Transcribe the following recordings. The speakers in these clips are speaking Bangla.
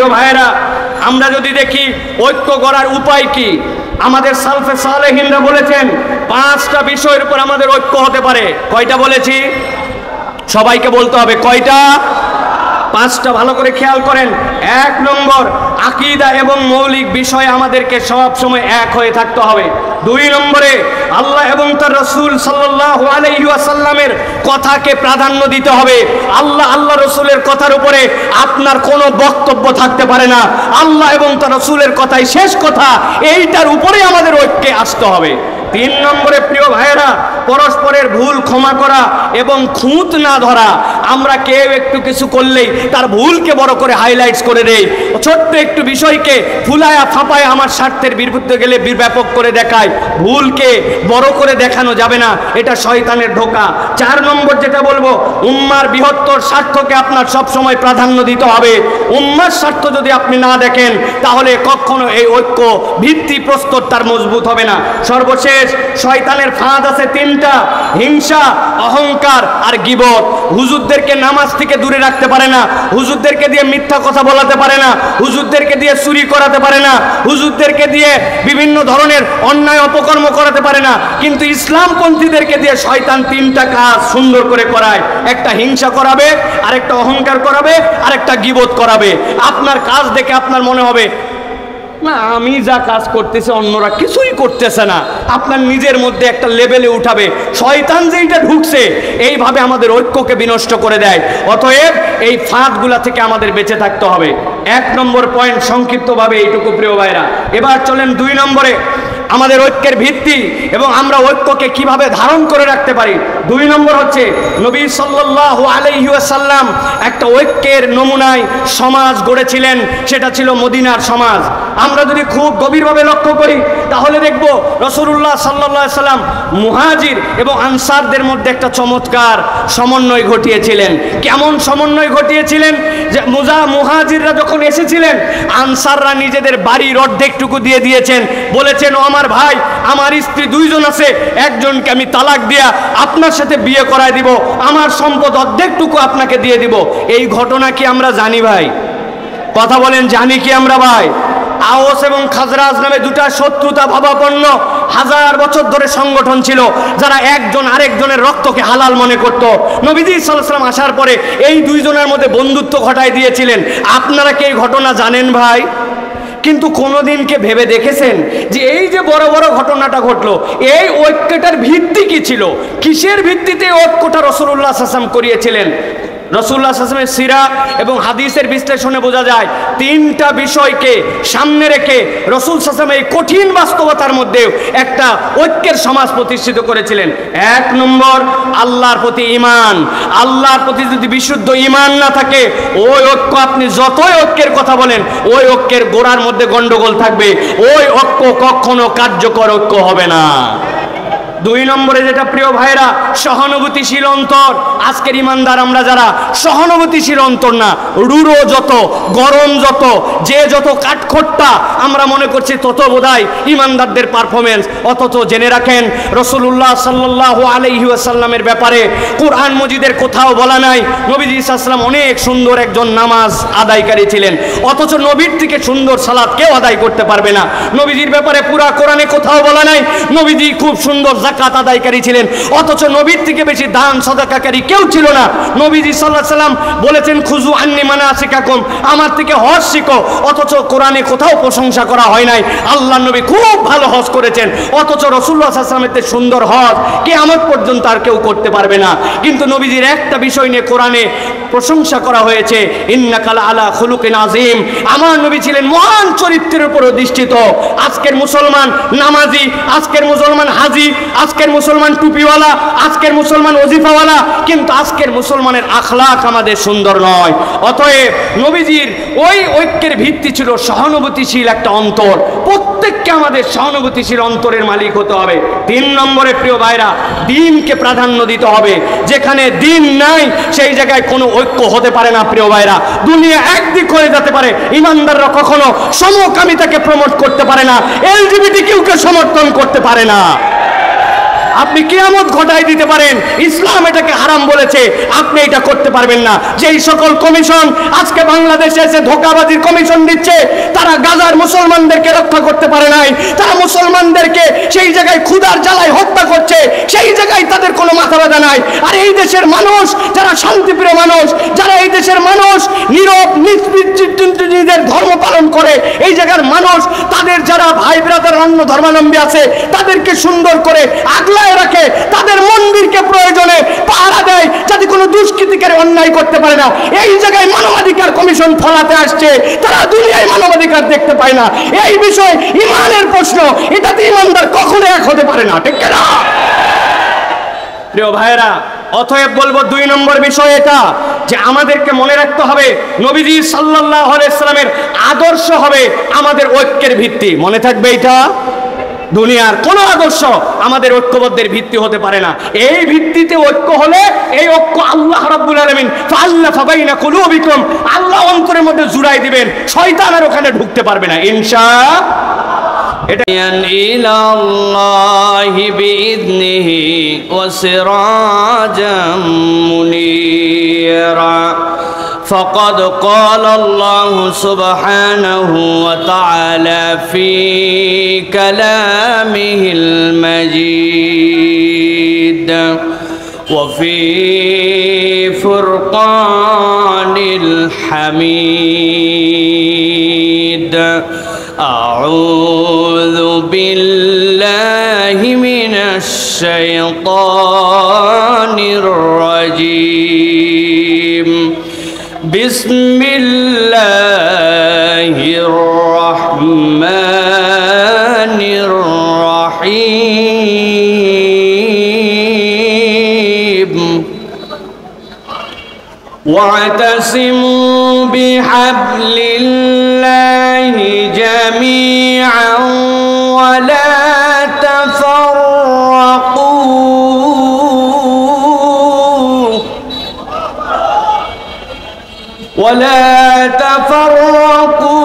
প্রিয় ভাইয়েরা, আমরা যদি দেখি ঐক্য গড়ার উপায় কি, আমাদের সালফে সালেহিনরা বলেছেন 5টা বিষয়ের উপর আমাদের ঐক্য হতে পারে। কয়টা বলেছি? সবাইকে বলতে হবে কয়টা? 5টা। ভালো করে খেয়াল করেন। 1 নম্বর, আকীদা এবং মৌলিক বিষয়ে আমাদেরকে সব সময় এক হয়ে থাকতে হবে। 2 নম্বরে, আল্লাহ এবং তার রাসূল সাল্লাল্লাহু আলাইহি ওয়াসাল্লামের কথাকে প্রাধান্য দিতে হবে। আল্লাহ রাসূলের কথার উপরে আপনার কোনো বক্তব্য থাকতে পারে না। আল্লাহ এবং তার রাসূলের কথাই শেষ কথা, এইটার উপরে আমাদের ঐক্যে আসতে হবে। 3 নম্বরে প্রিয় ভাইয়েরা, পরস্পরের ভুল ক্ষমা করা এবং খুঁত না ধরা। আমরা কেউ একটু কিছু করলেই তার ভুলকে বড় করে হাইলাইটস করে দেই, ছোট্ট একটু বিষয়কে ফুলায়া ফাঁপায় আমার স্বার্থের বিরুদ্ধে গেলে ব্যাপক করে দেখায়। ভুলকে বড় করে দেখানো যাবে না, এটা শয়তানের ধোঁকা। 4 নম্বর যেটা বলবো, উম্মার বৃহত্তর স্বার্থকে আপনার সব সময় প্রাধান্য দিতে হবে। উম্মার স্বার্থ যদি আপনি না দেখেন, তাহলে কখনো এই ঐক্য ভিত্তি প্রস্তর তার মজবুত হবে না। সর্বশেষ, শয়তানের ফাঁদ আছে 3টা: হিংসা, অহংকার আর গীবত। হুজুরদেরকে নামাজ থেকে দূরে রাখতে পারে না, হুজুরদেরকে দিয়ে মিথ্যা কথা বলাতে পারে না, হুজুরদেরকে দিয়ে চুরি করাতে পারে না, হুজুরদেরকে দিয়ে বিভিন্ন ধরনের অন্যায় অপকর্ম করাতে পারে না। কিন্তু ইসলামপন্থীদেরকে দিয়ে শয়তান 3টা কাজ সুন্দর করে করায়। একটা হিংসা করাবে, আরেকটা অহংকার করাবে, আরেকটা গীবত করাবে। আপনার কাজ দেখে আপনার মনে হবে না, আমি যা কাজ করতেছি অন্যরা কিছুই করতেছে না। আপনার নিজের মধ্যে একটা লেভেলে উঠাবে। শয়তান যেইটা ঢুকছে, এইভাবে আমাদের ঐক্যকে বিনষ্ট করে দেয়। অতএব এই ফাঁদগুলা থেকে আমাদের বেঁচে থাকতে হবে। 1 নম্বর পয়েন্ট সংক্ষিপ্তভাবে এইটুকু প্রিয় ভাইরা। এবার চলেন 2 নম্বরে, আমাদের ঐক্যের ভিত্তি এবং আমরা ঐক্যকে কিভাবে ধারণ করে রাখতে পারি। 2 নম্বর হচ্ছে, নবী সাল্লাল্লাহু আলাইহি ওয়াসাল্লাম একটা ঐক্যের নমুনায় সমাজ গড়েছিলেন, সেটা ছিল মদিনার সমাজ। আমরা যদি খুব গভীরভাবে লক্ষ্য করি, তাহলে দেখব রাসূলুল্লাহ সাল্লাল্লাহু আলাইহি ওয়াসাল্লাম মুহাজির এবং আনসারদের মধ্যে একটা চমৎকার সমন্বয় ঘটিয়েছিলেন। কেমন সমন্বয় ঘটিয়েছিলেন? যে মুহাজিররা যখন এসেছিলেন, আনসাররা নিজেদের বাড়ির অর্ধেকটুকু দিয়ে দিয়েছেন। বলেছেন, ও আমার ভাই, আমার স্ত্রী 2 জন আছে, একজনকে আমি তালাক দিয়া আপনার সাথে বিয়ে করায় দিব, আমার সম্পদ অর্ধেকটুকু আপনাকে দিয়ে দিব। এই ঘটনা কি আমরা জানি ভাই? কথা বলেন, জানি কি আমরা ভাই? আওস এবং খাজরাজ নামে 2টা শত্রুতা ভাবাপন্ন 1000 বছর ধরে সংগঠন ছিল, যারা একজন আরেকজনের রক্তকে হালাল মনে করত। নবীজি সাল্লাল্লাহু আলাইহি ওয়াসাল্লাম আসার পরে এই 2 জনের মধ্যে বন্ধুত্ব ঘটায় দিয়েছিলেন। আপনারা কি এই ঘটনা জানেন ভাই? কিন্তু কোনোদিনকে ভেবে দেখেছেন যে এই যে বড় বড় ঘটনাটা ঘটলো, এই ঐক্যটার ভিত্তি কি ছিল? কিসের ভিত্তিতে ঐক্যটা রাসূলুল্লাহ সাল্লাল্লাহু আলাইহি ওয়াসাল্লাম করিয়েছিলেন? রাসূলুল্লাহ সাল্লাল্লাহু আলাইহি ওয়াসাল্লামের সিরা এবং হাদিসের বিশ্লেষণে বোঝা যায় 3টা বিষয়কে সামনে রেখে রাসূল সাল্লাল্লাহু আলাইহি ওয়াসাল্লাম এই কঠিন বাস্তবতার মধ্যেও একটা ঐক্যের সমাজ প্রতিষ্ঠিত করেছিলেন। 1 নম্বর, আল্লাহর প্রতি ঈমান। আল্লাহর প্রতি যদি বিশুদ্ধ ঈমান না থাকে, ওই ঐক্য আপনি যতই ঐক্যের কথা বলেন, ওই ঐক্যের গোড়ার মধ্যে গন্ডগোল থাকবে, ওই ঐক্য কখনো কার্যকর ঐক্য হবে না। 2 নম্বরে যেটা প্রিয় ভাইরা, সহানুভূতিশীল অন্তর। আজকের ইমানদার আমরা যারা সহানুভূতিশীল অন্তর না, রুড়ো যত, গরম যত, যে যত কাঠখোট্টা আমরা মনে করছি, তত বোধহয় ইমানদারদের পারফরমেন্স। অথচ জেনে রাখেন, রাসূলুল্লাহ সাল্লাল্লাহু আলাইহি ওয়াসাল্লামের ব্যাপারে কোরআন মজিদের কোথাও বলা নাই নবীজি সাল্লাল্লাহু আলাইহি ওয়াসাল্লাম অনেক সুন্দর একজন নামাজ আদায়কারী ছিলেন। অথচ নবীর থেকে সুন্দর সালাত কেউ আদায় করতে পারবে না। নবীজির ব্যাপারে পুরা কোরআনে কোথাও বলা নাই নবীজি খুব সুন্দর যাকাত আদায়কারী ছিলেন। অথচ নবীর থেকে বেশি দান সাদাকাকারী কেউ ছিল না। নবীজি সাল্লাল্লাহু আলাইহি ওয়াসাল্লাম বলেছেন, খুযু আন্নী মানাসিকাকুম, আমার থেকে হজ শিখো। অথচ কোরআনে কোথাও প্রশংসা করা হয় নাই আল্লাহর নবী খুব ভালো হজ করেছেন। অথচ রাসূলুল্লাহ সাল্লাল্লাহু আলাইহি ওয়াসাল্লামের সুন্দর হজ কিয়ামত পর্যন্ত আর কেউ করতে পারবে না। কিন্তু নবীজির একটা বিষয় নিয়ে কোরআনে প্রশংসা করা হয়েছে, ইন্নাকা আলা খুলুকিন আযীম। আমার নবী ছিলেন মহান চরিত্রের উপর অধিষ্ঠিত। আজকের মুসলমান নামাজি, আজকের মুসলমান হাজি, আজকের মুসলমান টুপিওয়ালা, আজকের মুসলমান ওজিফাওয়ালা, কিন্তু আজকের মুসলমানের আখলাক আমাদের সুন্দর নয়। অতএব নবীজির ওই ঐক্যের ভিত্তি ছিল সহানুভূতিশীল একটা অন্তর। প্রত্যেককে আমাদের সহানুভূতিশীল অন্তরের মালিক হতে হবে। 3 নম্বরে প্রিয় ভাইরা, দ্বীনকে প্রাধান্য দিতে হবে। যেখানে দ্বীন নাই, সেই জায়গায় কোনো ঐক্য হতে পারে না প্রিয় ভাইরা। দুনিয়া একদিক হয়ে যেতে পারে, ইমানদাররা কখনো সমকামিতাকে প্রমোট করতে পারে না, এলজিবিটিকিউকে সমর্থন করতে পারে না। আপনি কিয়ামত ঘটায় দিতে পারেন। ইসলাম এটাকে হারাম বলেছে, আপনি এটা করতে পারবেন না। যেই সকল কমিশন আজকে বাংলাদেশে এসে ধোঁকাবাজির কমিশন দিচ্ছে, তারা গাজার মুসলমানদেরকে রক্ষা করতে পারে নাই। তারা মুসলমানদেরকে সেই জায়গায় ক্ষুধার জ্বালায় হত্যা করছে, সেই জায়গায় তাদের কোনো মাথা ব্যথা নাই। আর এই দেশের মানুষ যারা শান্তিপ্রিয় মানুষ, যারা এই দেশের মানুষ নীরব নিজের ধর্ম পালন করে, এই জায়গার মানুষ তাদের যারা ভাই ব্রাদার অন্য ধর্মাবলম্বী আছে তাদেরকে সুন্দর করে আগলায় রাখে, তাদের মন্দিরকে প্রয়োজনে পাহারা দেয় যাতে কোনো দুষ্কৃতিকারী অন্যায় করতে পারে না। এই জায়গায় মানবাধিকার কমিশন ফলাতে আসছে, তারা দুনিয়ায় মানবাধিকার দেখতে পায় না। এই বিষয় ইমানের প্রশ্ন, এটাতে ইমানদার কখনো এক হতে পারে না, ঠিক না? প্রিয় ভাইরা, অতএব বলবো 2 নম্বর বিষয় এটা যে আমাদেরকে মনে রাখতে হবে নবীজি সাল্লাল্লাহু আলাইহি সাল্লামের আদর্শ হবে আমাদের ঐক্যের ভিত্তি। মনে থাকবে এটা। দুনিয়ার কোন আদর্শ আমাদের ঐক্যবদ্ধের ভিত্তি হতে পারে না। এই ভিত্তিতে ঐক্য হলে, এই ঐক্য আল্লাহ রাব্বুল আলামিন ফাআল্লাফা বাইনা কুলুবিকুম, আল্লাহ অন্তরের মধ্যে জুড়াই দিবেন, শয়তান আর ওখানে ঢুকতে পারবে না ইনশাআল্লাহ। ইলাল্লাহি বিইذনিহি ওয়া সিরাজাম মুনীরা فقد قال الله سبحانه وتعالى في كلامه المجيد وفي فرقان الحميد أعوذ بالله من الشيطان الرجيم بسم الله الرحمن الرحيم واعتصموا بحبل الله جميعا ولا تفرقوا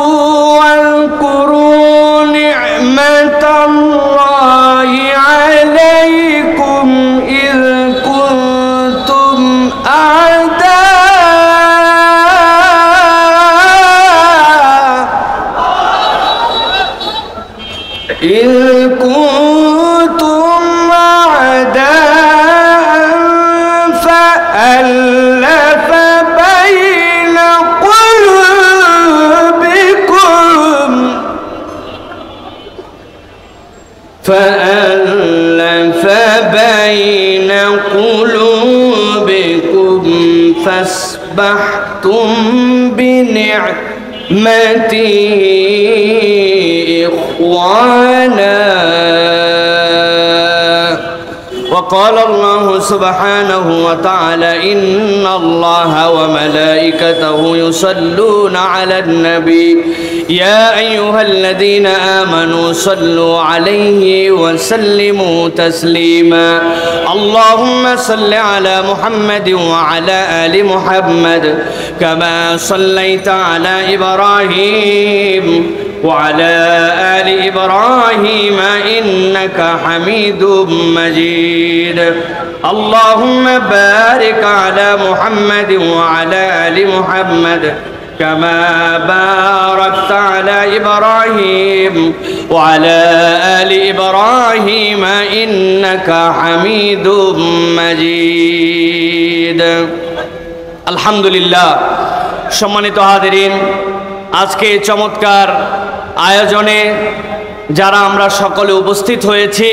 واذكروا نعمة الله عليكم إذ كنتم أعداء فألف بين قلوبكم فاصبحتم بنعمته إخوانا وقال الله سبحانه وتعالى إن الله وملائكته يصلون على النبي يا أيها الذين آمنوا صلوا عليه وسلموا تسليما اللهم صل على محمد وعلى آل محمد كما صليت على إبراهيم وعلى آل إبراهيم إنك حميد مجيد اللهم بارك على محمد وعلى آل محمد كما باركت على إبراهيم وعلى آل إبراهيم إنك حميد مجيد الحمد لله সম্মানিত হাজিরিন আজকে চমৎকার আয়োজনে যারা আমরা সকলে উপস্থিত হয়েছি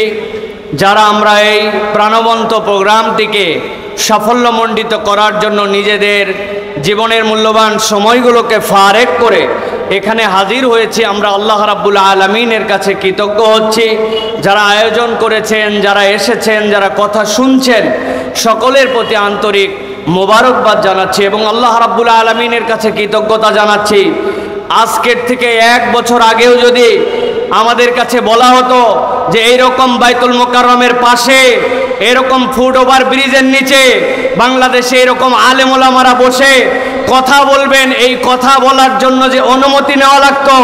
যারা আমরা এই প্রাণবন্ত প্রোগ্রামটিকে সাফল্যমণ্ডিত করার জন্য নিজেদের জীবনের মূল্যবান সময়গুলোকে ফারেক করে এখানে হাজির হয়েছি আমরা আল্লাহ রাব্বুল আলামিনের কাছে কৃতজ্ঞ হচ্ছি যারা আয়োজন করেছেন যারা এসেছেন যারা কথা শুনছেন সকলের প্রতি আন্তরিক মোবারকবাদ জানাচ্ছি এবং আল্লাহ রাব্বুল আলামিনের কাছে কৃতজ্ঞতা জানাচ্ছি আজকের থেকে 1 বছর আগেও যদি আমাদের কাছে বলা হতো যে এইরকম বাইতুল মোকাররমের পাশে এরকম ফুট ওভার ব্রিজের নিচে বাংলাদেশে এরকম আলেম ওলামারা বসে কথা বলবেন এই কথা বলার জন্য যে অনুমতি নেওয়া লাগতো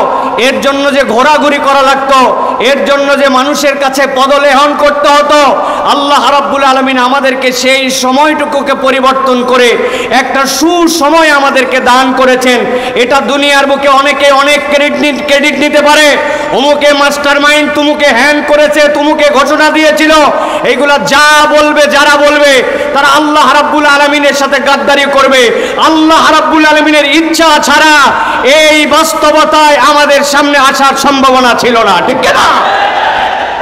এর জন্য যে ঘোরাঘুরি করা লাগতো এর জন্য যে মানুষের কাছে পদলেহন করতে হতো, আল্লাহ রাব্বুল আলামিন আমাদেরকে সেই সময়টুকুকে পরিবর্তন করে একটা সুসময় আমাদেরকে দান করেছেন। এটা দুনিয়ার বুকে অনেকে অনেক ক্রেডিট নিতে পারে, অমুকে মাস্টার মাইন্ড, তুমুকে হ্যান্ড করেছে, তুমুকে ঘোষণা দিয়েছিল, এইগুলা যা বলবে, যারা বলবে তারা আল্লাহ রাব্বুল আলামিনের সাথে গাদ্দারি করবে। আল্লাহ রাব্বুল আলামিনের ইচ্ছা ছাড়া এই বাস্তবতায় আমাদের সামনে আসার সম্ভাবনা ছিল না, ঠিক না?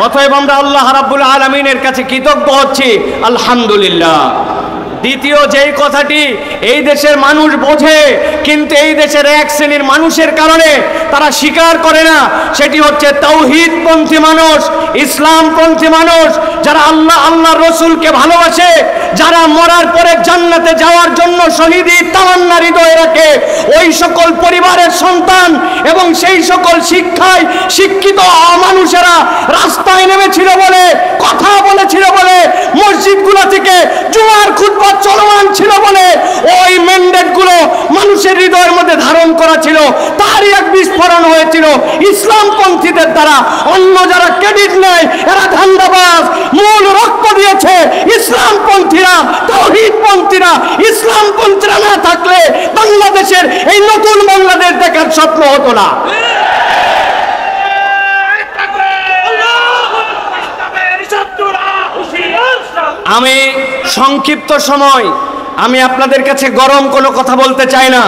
অতএব আমরা আল্লাহ রাব্বুল আলামিনের কাছে কৃতজ্ঞ হচ্ছি, আলহামদুলিল্লাহ। দ্বিতীয় যেই কথাটি এই দেশের মানুষ বোঝে, কিন্তু এই দেশের এক শ্রেণীর মানুষের কারণে তারা স্বীকার করে না, সেটি হচ্ছে তাওহীদপন্থী মানুষ, ইসলামপন্থী মানুষ, যারা আল্লাহ রসুলকে ভালোবাসে, যারা মরার পরে জান্নাতে যাওয়ার জন্য শহীদি তামান্না হৃদয়ে রাখে, ওই সকল পরিবারের সন্তান এবং সেই সকল শিক্ষায় শিক্ষিত মানুষেরা রাস্তায় নেমেছিল বলে, কথা বলেছিল বলে, মসজিদগুলো থেকে জুমার খুতবা চলমান ছিল বলে ওই ম্যান্ডেটগুলো মানুষের হৃদয়ের মধ্যে ধারণ করা ছিল, তারই এক বিস্ফোরণ হয়েছিল ইসলামপন্থীদের দ্বারা। অন্য যারা ক্রেডিট নেয় এরা ধান্দাবাজ, মূল রক্ত দিয়েছে ইসলামপন্থীরা, তাওহীদপন্থীরা। ইসলামপন্থীরা না থাকলে বাংলাদেশের এই নতুন বাংলাদেশ দেখার স্বপ্ন হতো না। আমি সংক্ষিপ্ত সময় আমি আপনাদের কাছে গরম কোনো কথা বলতে চাই না,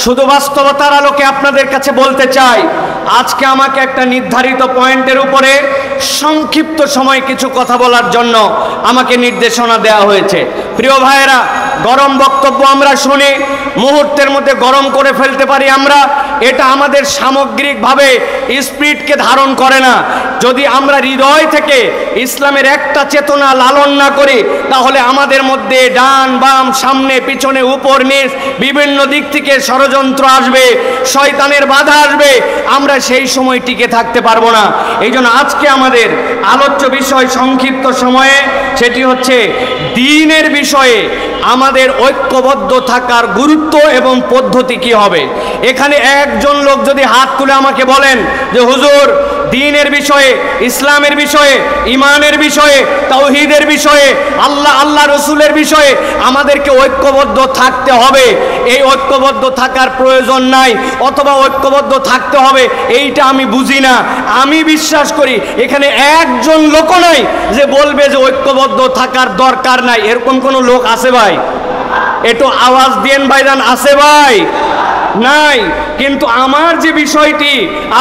শুধু বাস্তবতার আলোকে আপনাদের কাছে বলতে চাই, আজকে আমাকে একটা নির্ধারিত পয়েন্টের উপরে সংক্ষিপ্ত সময় কিছু কথা বলার জন্য আমাকে নির্দেশনা দেওয়া হয়েছে। প্রিয় ভাইয়েরা, গরম বক্তব্য আমরা শুনি, মুহূর্তের মধ্যে গরম করে ফেলতে পারি আমরা, এটা আমাদের সামগ্রিকভাবে স্পিরিটকে ধারণ করে না। যদি আমরা হৃদয় থেকে ইসলামের একটা চেতনা লালন না করি, তাহলে আমাদের মধ্যে ডান বাম, সামনে পিছনে, উপর নিচ বিভিন্ন দিক থেকে ষড়যন্ত্র আসবে, শয়তানের বাধা আসবে, আমরা সেই সময় টিকে থাকতে পারবো না। এই জন্য আজকে আমাদের আলোচ্য বিষয় সংক্ষিপ্ত সময়ে, সেটি হচ্ছে দ্বীনের বিষয়ে আমাদের ঐক্যবদ্ধ থাকার গুরুত্ব এবং পদ্ধতি কি হবে। এখানে একজন লোক যদি হাত তুলে আমাকে বলেন যে হুজুর, দ্বীনের বিষয়ে, ইসলামের বিষয়ে, ঈমানের বিষয়ে, তাওহীদের বিষয়ে, আল্লাহ রসুলের বিষয়ে আমাদেরকে ঐক্যবদ্ধ থাকতে হবে, এই ঐক্যবদ্ধ থাকার প্রয়োজন নাই, অথবা ঐক্যবদ্ধ থাকতে হবে, এইটা আমি বুঝি না। আমি বিশ্বাস করি এখানে একজন লোক নাই যে বলবে যে ঐক্যবদ্ধ থাকার দরকার নাই। এরকম কোনো লোক আছে ভাই? একটু আওয়াজ দিয়েন ভাইজান, আছে ভাই? নাই। কিন্তু আমার যে বিষয়টি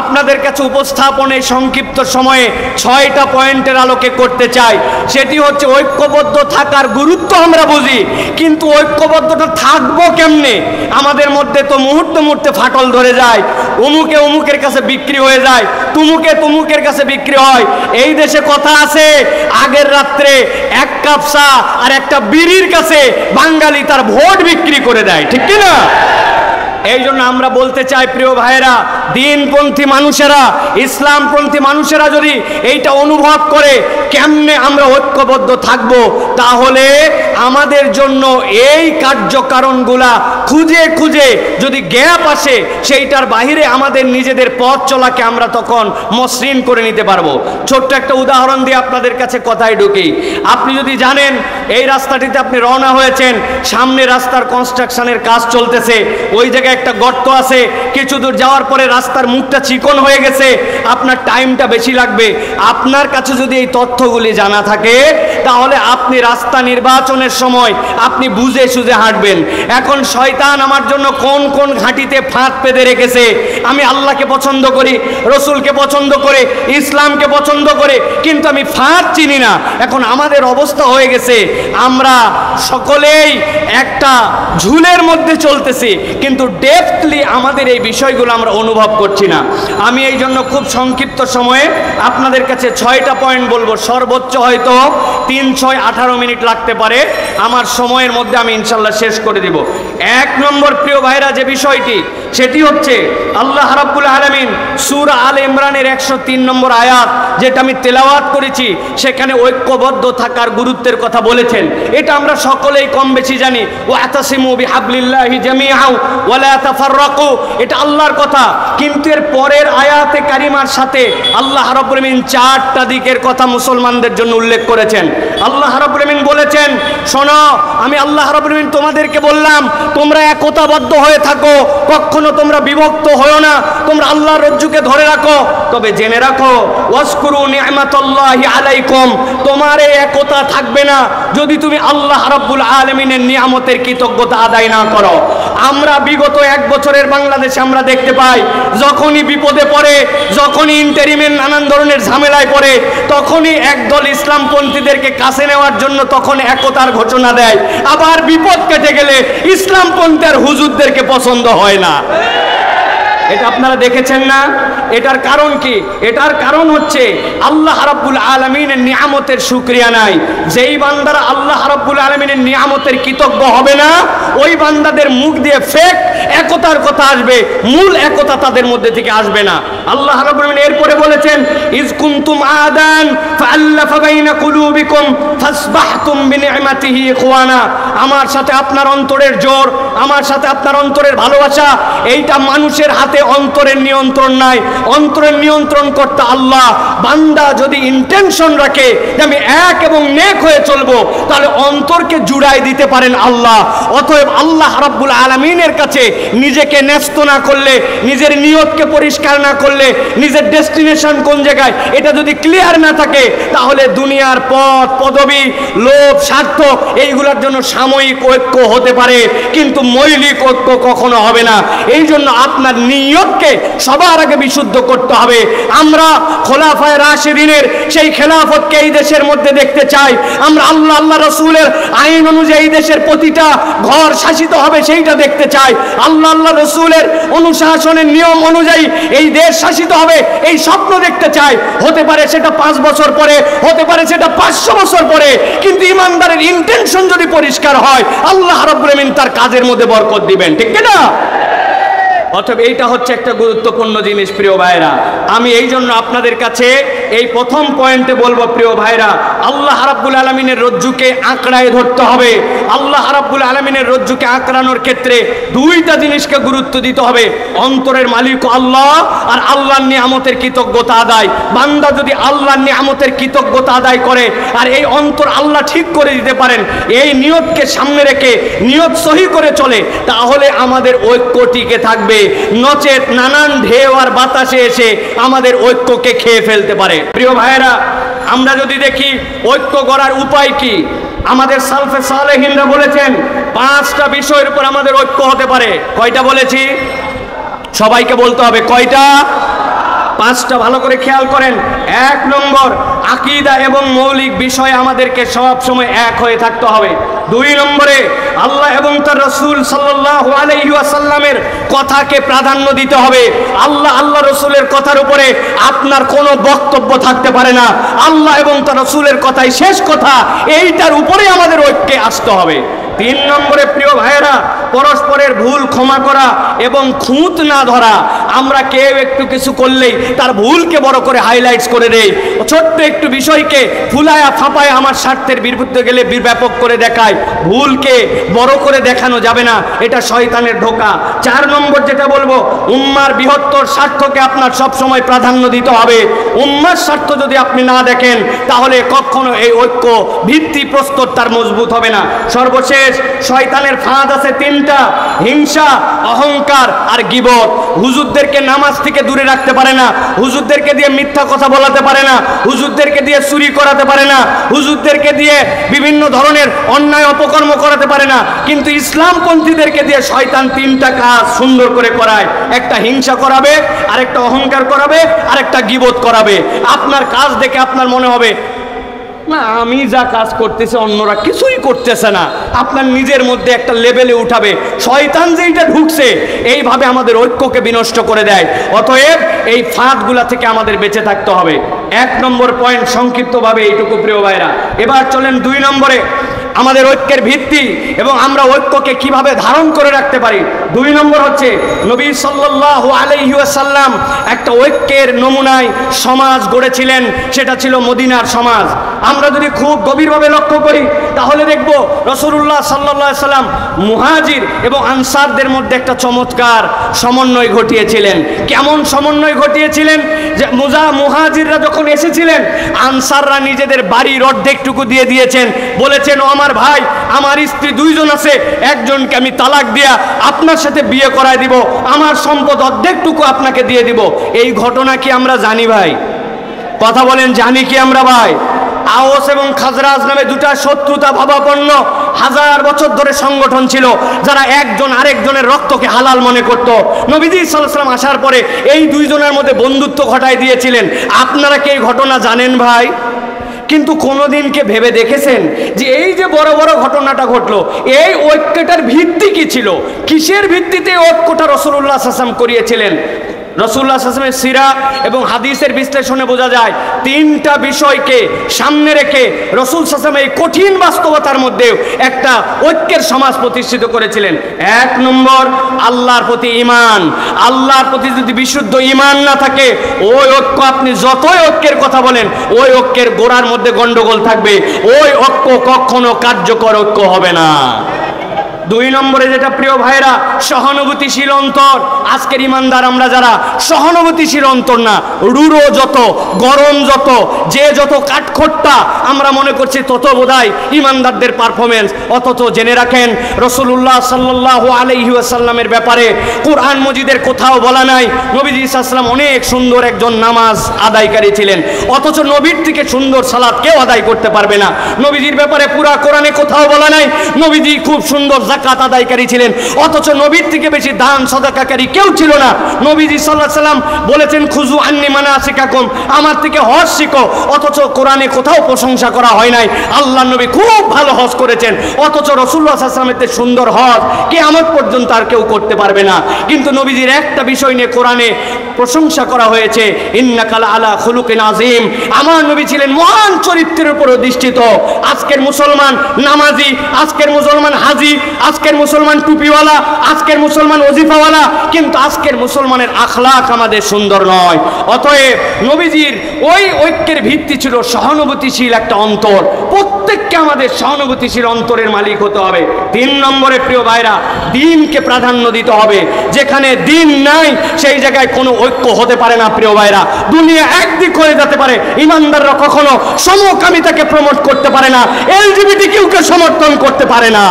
আপনাদের কাছে উপস্থাপনে সংক্ষিপ্ত সময়ে 6টা পয়েন্টের আলোকে করতে চাই, সেটি হচ্ছে ঐক্যবদ্ধ থাকার গুরুত্ব আমরা বুঝি, কিন্তু ঐক্যবদ্ধটা থাকবো কেমনে? আমাদের মধ্যে তো মুহূর্তে মুহূর্তে ফাটল ধরে যায়, অমুকে অমুকের কাছে বিক্রি হয়ে যায়, তুমুকে তুমুকের কাছে বিক্রি হয়। এই দেশে কথা আছে, আগের রাত্রে এক কাপ চা আর একটা বিড়ির কাছে বাঙালি তার ভোট বিক্রি করে দেয়, ঠিক কি না? এই জন্য আমরা বলতে চাই প্রিয় ভাইয়েরা, দ্বীনপন্থী মানুষেরা, ইসলামপন্থী মানুষেরা যদি এইটা অনুভব করে কেমনে আমরা ঐক্যবদ্ধ থাকব, তাহলে আমাদের জন্য এই কার্যকারণগুলা খুঁজে খুঁজে যদি গ্যাপ আসে, সেইটার বাহিরে আমাদের নিজেদের পথ চলাকে আমরা তখন মসৃণ করে নিতে পারবো। ছোট্ট একটা উদাহরণ দিয়ে আপনাদের কাছে কথায় ঢুকি। আপনি যদি জানেন এই রাস্তাটিতে আপনি রওনা হয়েছেন, সামনে রাস্তার কনস্ট্রাকশনের কাজ চলতেছে, ওই জায়গায় একটা গর্ত আছে, কিছু দূর যাওয়ার পরে রাস্তার মুখটা চিকন হয়ে গেছে, আপনার টাইমটা বেশি লাগবে। আপনার কাছে যদি এই তথ্যগুলি জানা থাকে, তাহলে আপনি রাস্তা নির্বাচনের সময় আপনি বুঝে সুঝে হাঁটবেন। এখন শয়তান আমার জন্য কোন কোন ঘাঁটিতে ফাঁদ পেতে রেখেছে, আমি আল্লাহকে পছন্দ করি, রসুলকে পছন্দ করে, ইসলামকে পছন্দ করে, কিন্তু আমি ফাঁদ চিনি না। এখন আমাদের অবস্থা হয়ে গেছে, আমরা সকলেই একটা ঝুলের মধ্যে চলতেছি, কিন্তু ডেপথলি আমাদের এই বিষয়গুলো আমরা অনুভব করছি না। আমি এই জন্য খুব সংক্ষিপ্ত সময়ে আপনাদের কাছে 6টা পয়েন্ট বলবো, সর্বোচ্চ হয়তো 3, 6, 18 মিনিট লাগতে পারে, আমার সময়ের মধ্যে আমি ইনশাল্লাহ শেষ করে দিব। 1 নম্বর প্রিয় ভাইরা, যে বিষয়টি সেটি হচ্ছে আল্লাহ রাব্বুল আলামিন সূরা আলে ইমরানের 103 নম্বর আয়াত, যেটা আমি তেলাওয়াত করেছি, সেখানে ঐক্যবদ্ধ থাকার গুরুত্বের কথা বলেছেন। এটা আমরা সকলেই কম বেশি জানি। ওয়াতাসিমু বিহাবলিল্লাহি জামিআন ওয়া লা তাফাররাকু, এটা আল্লাহর কথা। কিন্তু এর পরের আয়াতে কারিমার সাথে আল্লাহ রাব্বুল আলামিন 4টা দিকের কথা মুসলমানদের জন্য উল্লেখ করেছেন। আল্লাহ রাব্বুল আলামিন বলেছেন, শোনো, আমি আল্লাহ রাব্বুল আলামিন তোমাদেরকে বললাম তোমরা একতাবদ্ধ হয়ে থাকো, কখনো তোমরা বিভক্ত হয়ো না, তোমরা আল্লাহর রজ্জুকে ধরে রাখো। তবে জেনে রাখো, ওয়াসকুরু নি'মাতাল্লাহি আলাইকুম, তোমার এই একতা থাকবে না যদি তুমি আল্লাহ রাব্বুল আলামিনের নিয়ামতের কৃতজ্ঞতা আদায় না করো। আমরা বিগত 1 বছরের বাংলাদেশে আমরা দেখতে পাই, যখনই বিপদে পড়ে, যখনই ইন্টারিমের নানান ধরনের ঝামেলায় পড়ে, তখনই একদল ইসলামপন্থীদেরকে কাছে নেওয়ার জন্য তখন একতার ঘোষণা দেয়। আবার বিপদ কেটে গেলে ইসলামপন্থীর হুজুরদেরকে পছন্দ হয় না। এটা আপনারা দেখেছেন না? এটার কারণ কি? এটার কারণ হচ্ছে আল্লাহ রাব্বুল আলামিনের নিয়ামতের শুকরিয়া নাই। যেই বান্দারা আল্লাহ রাব্বুল আলামিনের নিয়ামতের কৃতজ্ঞ হবে না, ওই বান্দাদের মুখ দিয়ে ফেক একতার কথা আসবে, মূল একতা তাদের মধ্যে থেকে আসবে না। আল্লাহ রাব্বুল আলামিন এরপরে বলেছেন, ইজ কুনতুম আদান ফাআল্লাফা বাইনা কুলুবিকুম ফাসবাহতুম বিনি'মাতিহি ইখওয়ানা। আমার সাথে আপনার অন্তরের জোর, আমার সাথে আপনার অন্তরের ভালোবাসা, এইটা মানুষের হাতে অন্তরের নিয়ন্ত্রণ নাই। অন্তরের নিয়ন্ত্রণ করতে আল্লাহ। বান্দা যদি ইন্টেনশন রাখে যে আমি এক এবং নেক হয়ে চলবো, তাহলে অন্তরকে জুড়াই দিতে পারেন আল্লাহ। অতএব আল্লাহ রাব্বুল আলামিনের কাছে নিজেকে ন্যস্ত না করলে, নিজের নিয়তকে পরিষ্কার না করলে, নিজের ডেস্টিনেশন কোন জায়গায় এটা যদি ক্লিয়ার না থাকে, তাহলে দুনিয়ার পথ, পদবি, লোভ, স্বার্থ এইগুলোর জন্য সাময়িক ঐক্য হতে পারে, কিন্তু মৌলিক ঐক্য কখনো হবে না। এই জন্য আপনার নিয়তকে সবার আগে বিশুদ্ধ করতে হবে। আমরা খোলাফায়ে রাশিদিনের সেই খেলাফতকে এই দেশের মধ্যে দেখতে চাই। আমরা আল্লাহ রাসূলের আইন অনুযায়ী এই দেশের প্রতিটা ঘর শাসিত হবে সেইটা দেখতে চাই। আল্লাহ রাসূলের অনুশাসনের নিয়ম অনুযায়ী এই দেশ শাসিত হবে এই স্বপ্ন দেখতে চাই। হতে পারে সেটা 5 বছর পরে, হতে পারে সেটা 500 বছর পরে, কিন্তু ইমানদারের ইন্টেনশন যদি পরিষ্কার হয়, আল্লাহ রাব্বুল আলামিন তার কাজের মধ্যে বরকত দিবেন, ঠিক কি না? অতএব এইটা হচ্ছে একটা গুরুত্বপূর্ণ জিনিস প্রিয় ভাইরা। আমি এই জন্য আপনাদের কাছে এই প্রথম পয়েন্টে বলবো, প্রিয় ভাইরা, আল্লাহ রাব্বুল আলামিনের রজ্জুকে আঁকড়ায় ধরতে হবে। আল্লাহ রাব্বুল আলামিনের রজ্জুকে আঁকড়ানোর ক্ষেত্রে 2টা জিনিসকে গুরুত্ব দিতে হবে, অন্তরের মালিক আল্লাহ আর আল্লাহর নিয়ামতের কৃতজ্ঞতা আদায়। বান্দা যদি আল্লাহর নিয়ামতের কৃতজ্ঞতা আদায় করে আর এই অন্তর আল্লাহ ঠিক করে দিতে পারেন, এই নিয়তকে সামনে রেখে নিয়ত সহি করে চলে, তাহলে আমাদের ঐক্য টিকে থাকবে। নচেত নানান ঢেউ আর বাতাসে এসে আমাদের ঐক্যকে খেয়ে ফেলতে পারে। প্রিয় ভাইয়েরা, আমরা যদি দেখি ঐক্য গড়ার উপায় কি, আমাদের সালফে সালেহিনরা বলেছেন 5টা বিষয়ের উপর আমাদের ঐক্য হতে পারে। কয়টা বলেছি? সবাইকে বলতে হবে কয়টা? 5টা। ভালো করে খেয়াল করেন। 1 নম্বর, আকীদা এবং মৌলিক বিষয়ে আমাদেরকে সব সময় এক হয়ে থাকতে হবে। 2 নম্বরে, আল্লাহ এবং তার রাসূল সাল্লাল্লাহু আলাইহি ওয়াসাল্লামের কথাকে প্রাধান্য দিতে হবে। আল্লাহ রাসূলের কথার উপরে আপনার কোনো বক্তব্য থাকতে পারে না। আল্লাহ এবং তার রাসূলের কথাই শেষ কথা, এইটার উপরে আমাদের ঐক্যে আসতে হবে। 3 নম্বরে, প্রিয় ভাইয়েরা, পরস্পরের ভুল ক্ষমা করা এবং খুঁত না ধরা। আমরা কেউ একটু কিছু করলেই তার ভুলকে বড় করে হাইলাইটস করে দেই, ছোট্ট একটু বিষয়কে ফুলায়া ফাঁপায় আমার স্বার্থের বিরুদ্ধে গেলে ব্যাপক করে দেখায়। ভুলকে বড় করে দেখানো যাবে না, এটা শয়তানের ধোঁকা। 4 নম্বর যেটা বলবো, উম্মার বৃহত্তর স্বার্থকে আপনার সব সময় প্রাধান্য দিতে হবে। উম্মার স্বার্থ যদি আপনি না দেখেন, তাহলে কখনো এই ঐক্য ভিত্তি প্রস্তর তার মজবুত হবে না। সর্বশেষ, শয়তানের ফাঁদ আছে 3টা, হিংসা, অহংকার আর গীবত। হুজুরদেরকে নামাজ থেকে দূরে রাখতে পারে না, হুজুরদেরকে দিয়ে মিথ্যা কথা বলাতে পারে না, হুজুরদেরকে দিয়ে চুরি করাতে পারে না, হুজুরদেরকে দিয়ে বিভিন্ন ধরনের অন্যায় অপকর্ম করাতে পারে না, কিন্তু ইসলামপন্থীদেরকে দিয়ে শয়তান 3টা কাজ সুন্দর করে করায়। একটা হিংসা করাবে, আরেকটা অহংকার করাবে, আরেকটা গীবত করাবে। আপনার কাজ দেখে আপনার মনে হবে না আমি যা কাজ করতেছে অন্যরা কিছুই করতেছে না, আপনার নিজের মধ্যে একটা লেভেলে উঠাবে। শয়তান যেইটা ঢুকছে এইভাবে আমাদের ঐক্যকে বিনষ্ট করে দেয়। অতএব এই ফাঁদগুলা থেকে আমাদের বেঁচে থাকতে হবে। 1 নম্বর পয়েন্ট সংক্ষিপ্তভাবে এইটুকু প্রিয় ভাইরা। এবার চলেন 2 নম্বরে। আমাদের ঐক্যের ভিত্তি এবং আমরা ঐক্যকে কিভাবে ধারণ করে রাখতে পারি। 2 নম্বর হচ্ছে নবী সাল্লাল্লাহু আলাইহি ওয়াসাল্লাম একটা ঐক্যের নমুনায় সমাজ গড়েছিলেন, সেটা ছিল মদিনার সমাজ। আমরা যদি খুব গভীরভাবে লক্ষ্য করি তাহলে দেখব রাসূলুল্লাহ সাল্লাল্লাহু আলাইহি সাল্লাম মুহাজির এবং আনসারদের মধ্যে একটা চমৎকার সমন্বয় ঘটিয়েছিলেন। কেমন সমন্বয় ঘটিয়েছিলেন যে মুহাজিররা যখন এসেছিলেন, আনসাররা নিজেদের বাড়ির অর্ধেকটুকু দিয়ে দিয়েছেন, বলেছেন ও আমার ভাই, আমার স্ত্রী 2 জন আছে, একজনকে আমি তালাক দিয়া আপনার সাথে বিয়ে করায় দিব, আমার সম্পদ অর্ধেকটুকু আপনাকে দিয়ে দিব। এই ঘটনা কি আমরা জানি ভাই? কথা বলেন, জানি কি আমরা ভাই? আওস এবং খাজরাজ নামে 2টা শত্রুতা ভাবাপন্ন 1000 বছর ধরে সংগঠন ছিল, যারা একজন আরেকজনের রক্তকে হালাল মনে করত। নবীজি সাল্লাল্লাহু আলাইহি ওয়াসাল্লাম আসার পরে এই 2 জনের মধ্যে বন্ধুত্ব ঘটায় দিয়েছিলেন। আপনারা কি এই ঘটনা জানেন ভাই? কিন্তু কোনোদিনকে ভেবে দেখেছেন যে এই যে বড় বড় ঘটনাটা ঘটলো, এই ঐক্যটার ভিত্তি কি ছিল? কিসের ভিত্তিতে ঐক্যটা রাসূলুল্লাহ সাল্লাল্লাহু আলাইহি ওয়াসাল্লাম করিয়েছিলেন? রাসূলুল্লাহ সাল্লাল্লাহু আলাইহি ওয়াসাল্লামের সিরা এবং হাদিসের বিশ্লেষণে বোঝা যায় 3টা বিষয়কে সামনে রেখে রাসূল সাল্লাল্লাহু আলাইহি ওয়াসাল্লাম এই কঠিন বাস্তবতার মধ্যেও একটা ঐক্যের সমাজ প্রতিষ্ঠিত করেছিলেন। 1 নম্বর, আল্লাহর প্রতি ঈমান। আল্লাহর প্রতি যদি বিশুদ্ধ ঈমান না থাকে, ওই ঐক্য আপনি যতই ঐক্যের কথা বলেন, ওই ঐক্যের গোড়ার মধ্যে গন্ডগোল থাকবে, ওই ঐক্য কখনো কার্যকর ঐক্য হবে না। 2 নম্বরে যেটা প্রিয় ভাইরা, সহানুভূতিশীল অন্তর। আজকের ইমানদার আমরা যারা সহানুভূতিশীল অন্তর না, রুড়ো যত, গরম যত, যে যত কাঠখোট্টা আমরা মনে করছি তত বোধহয় ইমানদারদের পারফরমেন্স। অথচ জেনে রাখেন রাসূলুল্লাহ সাল্লাল্লাহু আলাইহি ওয়াসাল্লামের ব্যাপারে কুরআন মজিদের কোথাও বলা নাই নবীজি সাল্লাল্লাহু আলাইহি ওয়াসাল্লাম অনেক সুন্দর একজন নামাজ আদায়কারী ছিলেন, অথচ নবীর থেকে সুন্দর সালাত কেউ আদায় করতে পারবে না। নবীজির ব্যাপারে পুরা কোরআনে কোথাও বলা নাই নবীজি খুব সুন্দর যাকাত আদায়কারী ছিলেন, অথচ নবীর থেকে বেশি দান সাদাকাকারী কেউ ছিল না। নবীজি সাল্লাল্লাহু আলাইহি ওয়াসাল্লাম বলেছেন খুযু আন্নী মানাসিকাকুম, আমার থেকে হজ শিখো, অথচ কোরআনে কোথাও প্রশংসা করা হয় নাই আল্লাহর নবী খুব ভালো হজ করেছেন, অথচ রাসূলুল্লাহ সাল্লাল্লাহু আলাইহি ওয়াসাল্লামের সুন্দর হজ কিয়ামত পর্যন্ত আর কেউ করতে পারবে না। কিন্তু নবীজির একটা বিষয় নিয়ে কোরআনে প্রশংসা করা হয়েছে, ইন্নাকা আলা খুলুকিন আযীম, আমার নবী ছিলেন মহান চরিত্রের উপর অধিষ্ঠিত। আজকের মুসলমান নামাজি, আজকের মুসলমান হাজি, আজকের মুসলমান টুপিওয়ালা, আজকের মুসলমান ওজিফাওয়ালা, কিন্তু আজকের মুসলমানের আখলাক আমাদের সুন্দর নয়। অতএব নবীজির ওই ঐক্যের ভিত্তি ছিল সহানুভূতিশীল একটা অন্তর। প্রত্যেককে আমাদের সহানুভূতিশীল অন্তরের মালিক হতে হবে। 3 নম্বরে প্রিয় ভাইরা, দ্বীনকে প্রাধান্য দিতে হবে। যেখানে দ্বীন নাই সেই জায়গায় কোনো ঐক্য হতে পারে না প্রিয় ভাইরা। দুনিয়া একদিক হয়ে যেতে পারে, ইমানদাররা কখনো সমকামিতাকে প্রমোট করতে পারে না, এলজিবিটিকিউকে সমর্থন করতে পারে না।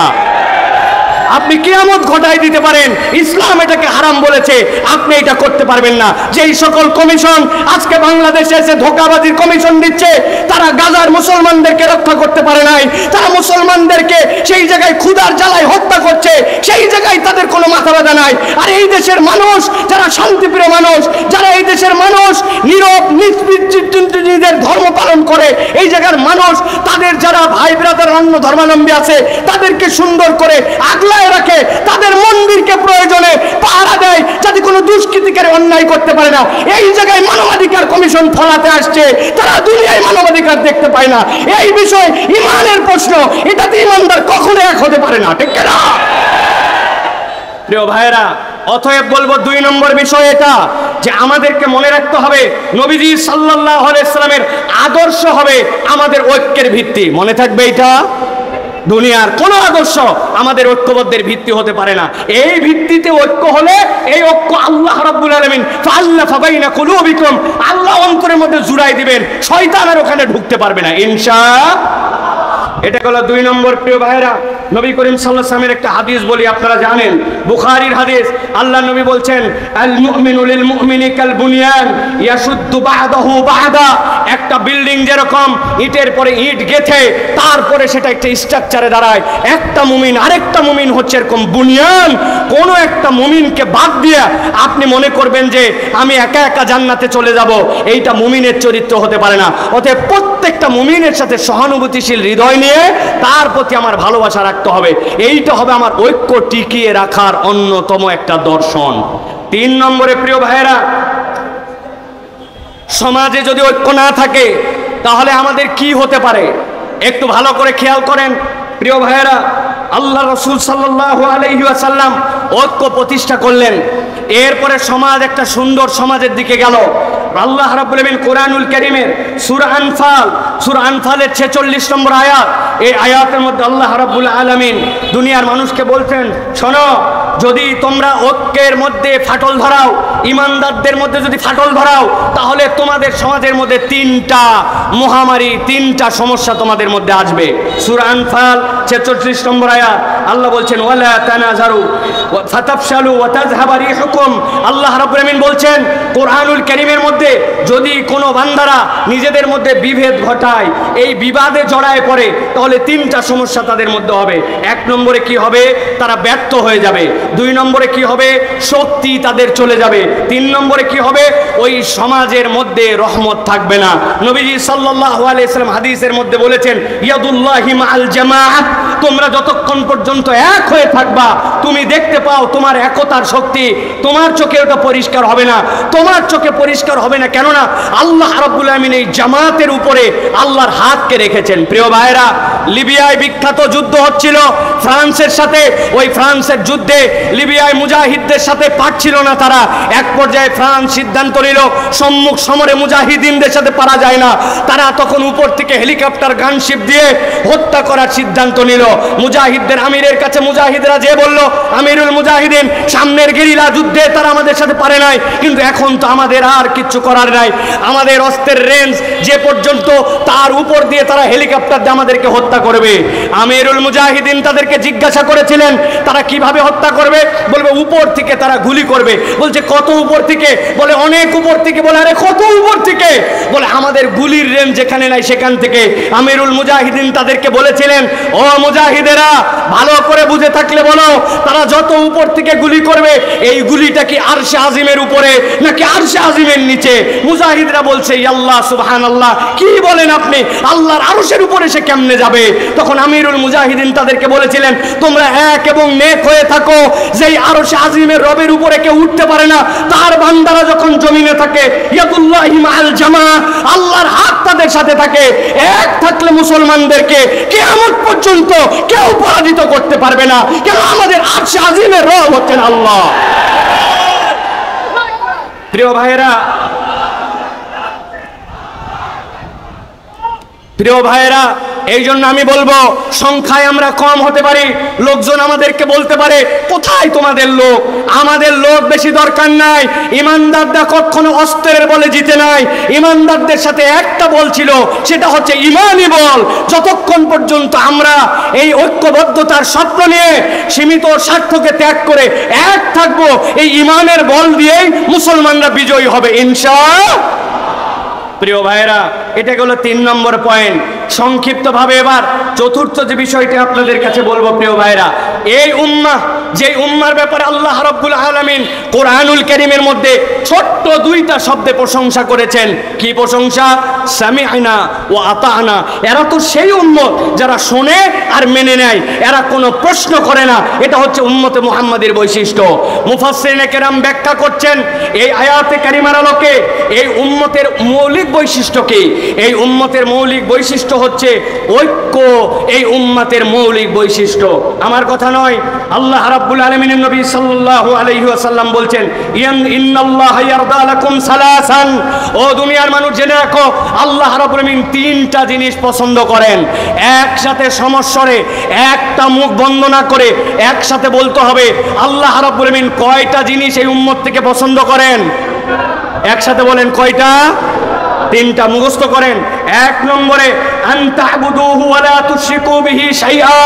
আপনি কিয়ামত ঘটায় দিতে পারেন, ইসলাম এটাকে হারাম বলেছে, আপনি এটা করতে পারবেন না। যেই সকল কমিশন আজকে বাংলাদেশে এসে ধোঁকাবাজির কমিশন দিচ্ছে, তারা গাজার মুসলমানদেরকে রক্ষা করতে পারে নাই, তারা মুসলমানদেরকে সেই জায়গায় ক্ষুধার জ্বালায় হত্যা করছে, সেই জায়গায় তাদের কোনো মাথা ব্যথা নাই। আর এই দেশের মানুষ যারা শান্তিপ্রিয় মানুষ, যারা এই দেশের মানুষ নীরব নিজের ধর্ম পালন করে, এই জায়গার মানুষ তাদের যারা ভাই ব্রাদার অন্য ধর্মাবলম্বী আছে তাদেরকে সুন্দর করে আগলা রাখে, তাদের মন্দিরকে প্রয়োজনে পাহারা দেয় যাতে কোনো দুষ্কৃতিকারী অন্যায় করতে পারে না। এই জায়গায় মানবাধিকার কমিশন ফলাতে আসছে, তারা দুনিয়ায় মানবাধিকার দেখতে পায় না। এই বিষয় ঈমানের প্রশ্ন, এটাতে ঈমানদার কখনো এক হতে পারে না, ঠিক না প্রিয় ভাইরা? অতএব বলবো 2 নম্বর বিষয় এটা যে আমাদেরকে মনে রাখতে হবে নবীজি সাল্লাল্লাহু আলাইহি ওয়াসাল্লামের আদর্শ হবে আমাদের ঐক্যের ভিত্তি। মনে থাকবে এটা। দুনিয়ার কোন আদর্শ আমাদের ঐক্যবদ্ধের ভিত্তি হতে পারে না। এই ভিত্তিতে ঐক্য হলে, এই ঐক্য আল্লাহ রাব্বুল আলামিন ফাআল্লাফা বাইনা কুলুবিকুম, আল্লাহ অন্তরের মধ্যে জুড়াই দিবেন, শয়তান আর ওখানে ঢুকতে পারবে না ইনশাআল্লাহ। এটা হলো 2 নম্বর প্রিয় ভাইরা। নবী করিম সাল্লাল্লাহু আলাইহি ওয়াসাল্লামের একটা হাদিস বলি, আপনারা জানেন, বুখারীর হাদিস। আল্লাহ নবী বলছেন আল মুমিনু লিল মুমিনি কাল বুনিয়ান ইয়াশুদ্দু বা'দাহু বা'দা, একটা বিল্ডিং যেরকম ইটের পরে ইট গেথে তারপরে সেটা একটা স্ট্রাকচারে দাঁড়ায়, একটা মুমিন আরেকটা মুমিন হচ্ছে এরকম বুনিয়ান। কোনো একটা মুমিনকে বাদ দিয়ে আপনি মনে করবেন যে আমি একা একা জান্নাতে চলে যাব, এইটা মুমিনের চরিত্র হতে পারে না। অতএব প্রত্যেকটা মুমিনের সাথে সহানুভূতিশীল হৃদয় নিয়ে তার প্রতি আমার ভালোবাসা রাখতে হবে। এইটা হবে আমার ঐক্য টিকিয়ে রাখার অন্যতম একটা দর্শন। 3 নম্বরে প্রিয় ভাইয়েরা, সমাজে যদি ঐক্য না থাকে তাহলে আমাদের কি হতে পারে একটু ভালো করে খেয়াল করেন। প্রিয় ভাইয়েরা, আল্লাহ রাসূল সাল্লাল্লাহু আলাইহি ওয়াসাল্লাম ঐক্য প্রতিষ্ঠা করলেন। এরপরে সমাজ একটা সুন্দর সমাজের দিকে গেল। আল্লাহ রাব্বুল আলামিন কোরআনুল কারীমের সূরা আনফালের 46 নম্বর আয়াত, এই আয়াতের মধ্যে আল্লাহ রাব্বুল আলামিন দুনিয়ার মানুষকে বলছেন, শোনো, যদি তোমরা ঐক্যের মধ্যে ফাটল ধরাও, ইমানদারদের মধ্যে যদি ফাটল ধরাও, তাহলে তোমাদের সমাজের মধ্যে তিনটা মহামারী, তিনটা সমস্যা তোমাদের মধ্যে আসবে। সূরা আনফাল 46 নম্বর আয়াত, আল্লাহ বলছেন, ওয়ালা তানাজারু ফাতাফশালু ওয়া তাযহাবা রিহুকুম। আল্লাহ রাব্বুল আলামিন বলছেন কোরআনুল কারীমের মধ্যে, যদি কোনো বান্দারা নিজেদের মধ্যে বিভেদ ঘটায়, এই বিবাদে জড়ায় পড়ে, তাহলে তিনটা সমস্যা তাদের মধ্যে হবে। এক নম্বরে কি হবে? তারা ব্যর্থ হয়ে যাবে। দুই নম্বরে কি হবে? শক্তি তাদের চলে যাবে। তিন নম্বরে কি হবে? ওই সমাজের মধ্যে রহমত থাকবে না। নবীজি সাল্লাল্লাহু আলাইহি সাল্লাম হাদিসের মধ্যে বলেছেন, ইয়াদুল্লাহি মাআল জামাআহ, তোমরা যতক্ষণ পর্যন্ত এক হয়ে থাকবা, তুমি দেখতে পাও তোমার একতার শক্তি, তোমার চোখে ওটা পরিষ্কার হবে না, তোমার চোখে পরিষ্কার হবে না। কেননা আল্লাহ রাব্বুল আলামিন এই জামাতের উপরে আল্লাহর হাতকে রেখেছেন। প্রিয় ভাইরা, লিবিয়ায় বিখ্যাত যুদ্ধ হচ্ছিল ফ্রান্সের সাথে। ওই ফ্রান্সের যুদ্ধে লিবিয়ায় মুজাহিদদের সাথে পারছিল না তারা। এক পর্যায়ে ফ্রান্স সিদ্ধান্ত নিল, সম্মুখ সমরে মুজাহিদিনদের সাথে পারা যায় না। তারা তখন উপর থেকে হেলিকপ্টার গানশিপ দিয়ে হত্যা করার সিদ্ধান্ত নিল। মুজাহিদদের আমিরের কাছে মুজাহিদরা যে বলল, আমিরুল মুজাহিদিন, সামনের গেরিলা যুদ্ধে তারা আমাদের সাথে পারে নাই, কিন্তু এখন তো আমাদের আর কিচ্ছু করার নাই। আমাদের অস্ত্রের রেঞ্জ যে পর্যন্ত, তার উপর দিয়ে তারা হেলিকপ্টার দিয়ে আমাদেরকে হত্যা করবে। আমিরুল মুজাহিদিন তাদেরকে জিজ্ঞাসা করেছিলেন তারা কিভাবে হত্যা করবে। বলবে উপর থেকে তারা গুলি করবে। বলছে কত উপর থেকে? বলে অনেক উপর থেকে। বলে আরে কত উপর থেকে? বলে আমাদের গুলির রেঞ্জ যেখানে নাই সেখান থেকে। আমিরুল মুজাহিদিন তাদেরকে বলেছিলেন, ও মুজাহিদেরা, ভালো করে বুঝে থাকলে বলো, তারা যত উপর থেকে গুলি করবে, এই গুলিটা কি আরশে আজিমের উপরে নাকি আরশে আজিমের নিচে? মুজাহিদরা বলছে, আল্লাহ সুবহানাল্লাহ, কি বলেন আপনি? আল্লাহর আরশের উপরে সে কেমনে যাবে? তখন আমিরুল মুজাহিদিন তাদেরকে বলেছিলেন, তোমরা এক এবং নেক হয়ে থাকো, যেই আরশে আজিমের রবের উপরে কেউ উঠতে পারে না, তার বান্দারা যখন জমিনে থাকে, ইয়াদুল্লাহি মাআল জামাআহ, আল্লাহর হাত তাদের সাথে থাকে। এক থাকলে মুসলমানদেরকে কিয়ামত পর্যন্ত কেউ পরাজিত করতে পারবে না। কেন? আমাদের আরশে আজিমের রব হচ্ছেন আল্লাহ। প্রিয় ভাইয়েরা, এই জন্য আমি বলবো, সংখ্যায় আমরা কম হতে পারি, লোকজন আমাদেরকে বলতে পারে, কোথায় তোমাদের লোক? আমাদের লোক বেশি দরকার নাই। ইমানদাররা কখনো অস্ত্রের বলে জিতে নাই। ইমানদারদের সাথে একটা বল ছিল, সেটা হচ্ছে ইমানি বল। যতক্ষণ পর্যন্ত আমরা এই ঐক্যবদ্ধতার স্বপ্ন নিয়ে সীমিত স্বার্থকে ত্যাগ করে এক থাকবো, এই ইমানের বল দিয়েই মুসলমানরা বিজয়ী হবে ইনশাআল্লাহ। প্রিয় ভাইয়েরা, এটা হলো 3 নম্বর পয়েন্ট। সংক্ষিপ্তভাবে এবার চতুর্থ যে বিষয়টি আপনাদের কাছে বলবো, প্রিয় ভাইয়েরা, এই উম্মাহ, যে উম্মার ব্যাপারে আল্লাহ রাব্বুল আলামিন কোরআনুল কারীমের মধ্যে ছোট্ট 2টা শব্দে প্রশংসা করেছেন। কি প্রশংসা? সামি'না ওয়া আতা'না। এরা তো সেই উম্মত যারা শোনে আর মেনে নেয়, এরা কোনো প্রশ্ন করে না। এটা হচ্ছে উম্মতে মুহাম্মাদের বৈশিষ্ট্য। মুফাসসিরিনে কেরাম ব্যাখ্যা করছেন এই আয়াতে কারিমার আলোকে এই উম্মতের মৌলিক বৈশিষ্ট্য কি? এই উম্মতের মৌলিক বৈশিষ্ট্য হচ্ছে ঐক্য। এই উম্মতের মৌলিক বৈশিষ্ট্য আমার কথা নয়, আল্লাহ রাব্বুল আলামিনের নবী সাল্লাল্লাহু আলাইহি ওয়াসাল্লাম বলছেন, ইন্নাল্লাহা ইয়ারদা লাকুম সালাসান। ও দুনিয়ার মানুষ, জেনে রাখো, আল্লাহ রাব্বুল আলামিন 3টা জিনিস পছন্দ করেন। একসাথে সমস্বরে, একটা মুখ বন্ধ না করে একসাথে বলতে হবে, আল্লাহ রাব্বুল আলামিন কয়টা জিনিস এই উম্মত থেকে পছন্দ করেন? একসাথে বলেন, কয়টা? 3টা মুখস্থ করেন। 1 নম্বরে, আন তা'বুদুহু ওয়া লা তুশরিকু বিহি শাইআ।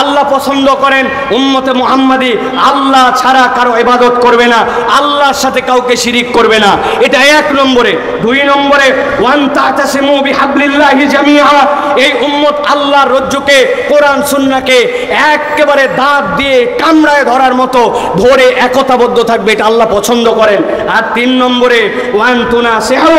আল্লাহ পছন্দ করেন উম্মতে মুহাম্মাদি আল্লাহ ছাড়া কারো ইবাদত করবে না, আল্লাহর সাথে কাউকে শিরিক করবে না। এটা 1 নম্বরে। 2 নম্বরে, ওয়ান তা'তাসিমু বিহাবলিল্লাহি জামিআ। এই উম্মত আল্লাহর রজ্জুকে, কোরআন সুন্নাহকে একেবারে দাঁত দিয়ে কামড়ায় ধরার মতো ধরে একতাবদ্ধ থাকবে, এটা আল্লাহ পছন্দ করেন। আর 3 নম্বরে, ওয়ান তুনাসিহু,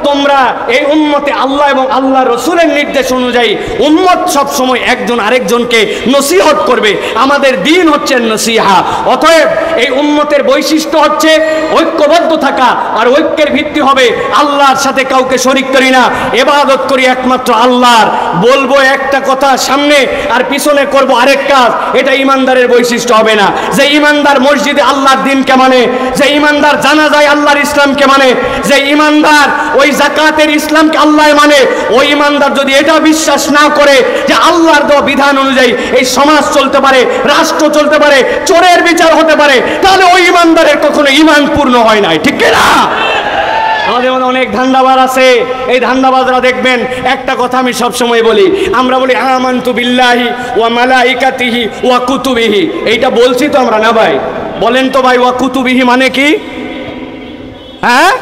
তোমরা আমরা এই উম্মতে আল্লাহ এবং আল্লাহ রসুলের নির্দেশ অনুযায়ী উম্মত সব সময় একজন আরেকজনকে নসিহত করবে। আমাদের দিন হচ্ছে নসিহা। অতএব এই উম্মতের বৈশিষ্ট্য হচ্ছে ঐক্যবদ্ধ থাকা, আর ঐক্যের ভিত্তি হবে আল্লাহর সাথে কাউকে শরীক করি না, ইবাদত করি একমাত্র আল্লাহর। বলবো একটা কথা সামনে আর পিছনে করব আরেক কাজ, এটা ইমানদারের বৈশিষ্ট্য হবে না। যে ইমানদার মসজিদে আল্লাহর দিনকে মানে, যে ইমানদার জানাজায় আল্লাহর ইসলামকে মানে, যে ইমানদার ওই যাকাতের ইসলামকে আল্লাহ মানে, ওই ইমানদার যদি এটা বিশ্বাস না করে যে আল্লাহর দেওয়া বিধান অনুযায়ী এই সমাজ চলতে পারে, রাষ্ট্র চলতে পারে, চোরের বিচার হতে পারে, তাহলে ওই ইমানদারের কখনো ইমান পূর্ণ হয় নাই, ঠিক না? আমাদের মধ্যে অনেক ধান্দাবাজ আছে। এই ধান্দাবাজরা দেখবেন একটা কথা আমি সব সময় বলি, আমরা বলি আমানতু বিল্লাহি ওয়া মালাইকাতিহি ওয়া কুতুবিহি। এইটা বলছি তো আমরা, না ভাই? বলেন তো ভাই, ওয়া কুতুবিহি মানে কি? হ্যাঁ,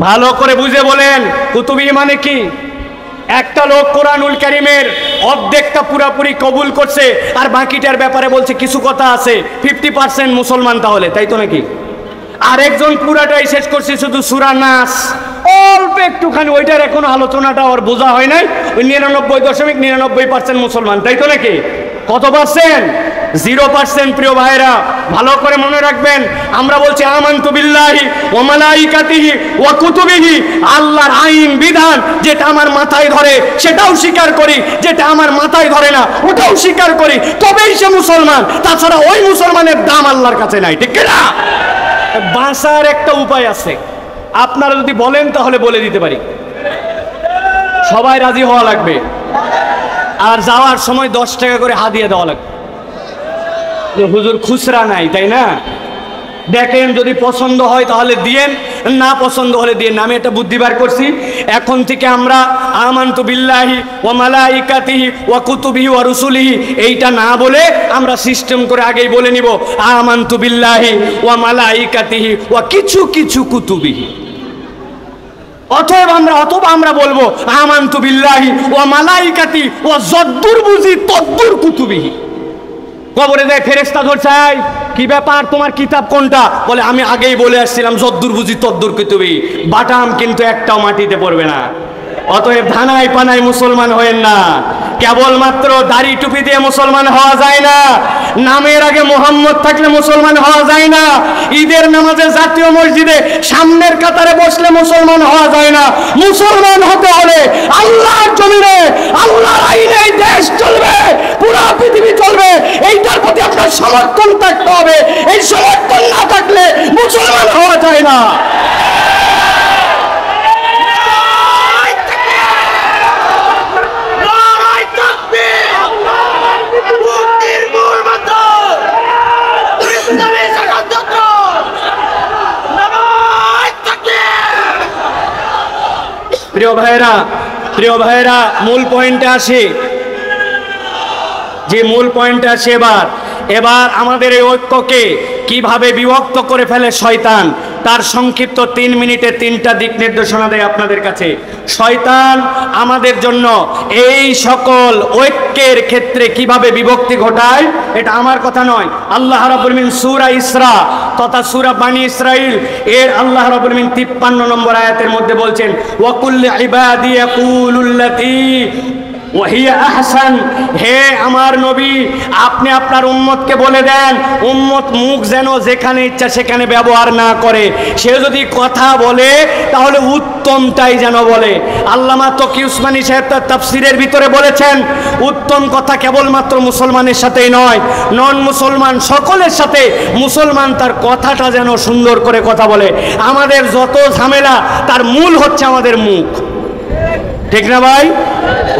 ভালো করে বুঝে বলেন, কুতুবিহি মানে কি? একটা লোক কোরআনুল কারীমের অর্ধেকটা পুরাপুরি কবুল করছে আর বাকিটার ব্যাপারে বলছে কিছু কথা আছে, 50% মুসলমান তাহলে, তাই তো নাকি? আরেকজন পুরাটাই শেষ করছে শুধু সূরা নাস, অল্প একটুখানি, ওইটার এখনো আলোচনাটা ওর বোঝা হয় নাই, ওই 99.99% মুসলমান, তাই তো নাকি? কত পার্সেন্ট? 0%। প্রিয় ভাইরা, ভালো করে মনে রাখবেন, আমরা বলছি আমানতু বিল্লাহি ওয়া মালাইকাতিহি ওয়া কুতুবিহি, আল্লাহর আইন বিধান যেটা আমার মাথায় ধরে সেটাও স্বীকার করি, যেটা আমার মাথায় ধরে না ওটাও স্বীকার করি, তবেই সে মুসলমান। তাছাড়া ওই মুসলমানের দাম আল্লাহর কাছে নাই, ঠিক না? বাঁচার একটা উপায় আছে, আপনারা যদি বলেন তাহলে বলে দিতে পারি। সবাই রাজি হওয়া লাগবে, আর যাওয়ার সময় 10 টাকা করে হাদিয়া দেওয়া লাগবে। হুজুর খুচরা নাই, তাই না? দেখেন যদি পছন্দ হয় তাহলে দিয়েন, না পছন্দ হলে দিয়েন। আমি একটা বুদ্ধি বার করছি, এখন থেকে আমরা আমানতু বিল্লাহি ওয়া মালাইকাতিহি ওয়া কুতুবিহি ওয়া রুসুলিহি এইটা না বলে আমরা সিস্টেম করে আগেই বলে নিব আমানতু বিল্লাহি ওয়া মালাইকাতিহি ওয়া কিছু কিছু কুতুবিহি। অথবা আমরা বলবো আমানতু বিল্লাহি ওয়া মালাইকাতি ওয়া যদ্দুর বুঝি তদ্দুর কুতুবিহি। কবরে দেয় ফেরেশতা ধরছে, কি ব্যাপার, তোমার কিতাব কোনটা? বলে আমি আগেই বলে আসছিলাম যদ্দুর বুঝি তদ্দুর কুতুবিহি। বাটাম কিন্তু একটাও মাটিতে পড়বে না। অতএব ধানাই পানাই মুসলমান হয়েন না, কেবলমাত্র দাড়ি টুপি দিয়ে মুসলমান হওয়া যায় না, নামের আগে মোহাম্মদ থাকলে মুসলমান হওয়া যায় না, ঈদের নামাজে জাতীয় মসজিদে সামনের কাতারে বসলে মুসলমান হওয়া যায় না। মুসলমান হতে হলে আল্লাহর জমিনে আল্লাহর আইনে দেশ চলবে, পুরো পৃথিবী চলবে, এইটার প্রতি আপনার সমর্থন থাকতে হবে। এই সমর্থন না থাকলে মুসলমান হওয়া যায় না। প্রিয় ভাইরা, মূল পয়েন্টে আসি। যে মূল পয়েন্টে আসি, এবার আমাদের এই ঐক্যকে কিভাবে বিভক্ত করে ফেলে শয়তান, তার সংক্ষিপ্ত 3 মিনিটে 3টা দিক নির্দেশনা দেয় আপনাদের কাছে। শয়তান আমাদের জন্য এই সকল ঐক্যের ক্ষেত্রে কিভাবে বিভক্তি ঘটায়, এটা আমার কথা নয়। আল্লাহ রাব্বুল আলামিন সূরা ইসরা তথা সূরা বানি ইসরাইল এর আল্লাহ রাব্বুল আলামিন 53 নম্বর আয়াতের মধ্যে বলছেন, ওয়া কুল্লি ইবাদি ইয়াকুলুল্লাতী ওয়াহিয়া আহসান। হে আমার নবী, আপনি আপনার উম্মতকে বলে দেন, উম্মত মুখ যেন যেখানে ইচ্ছা সেখানে ব্যবহার না করে। সে যদি কথা বলে তাহলে উত্তমটাই যেন বলে। আল্লামা তকি উসমানী সাহেব তার তাফসিরের ভিতরে বলেছেন, উত্তম কথা কেবলমাত্র মুসলমানের সাথেই নয়, নন মুসলমান সকলের সাথে মুসলমান তার কথাটা যেন সুন্দর করে কথা বলে। আমাদের যত ঝামেলা তার মূল হচ্ছে আমাদের মুখ, ঠিক না ভাই?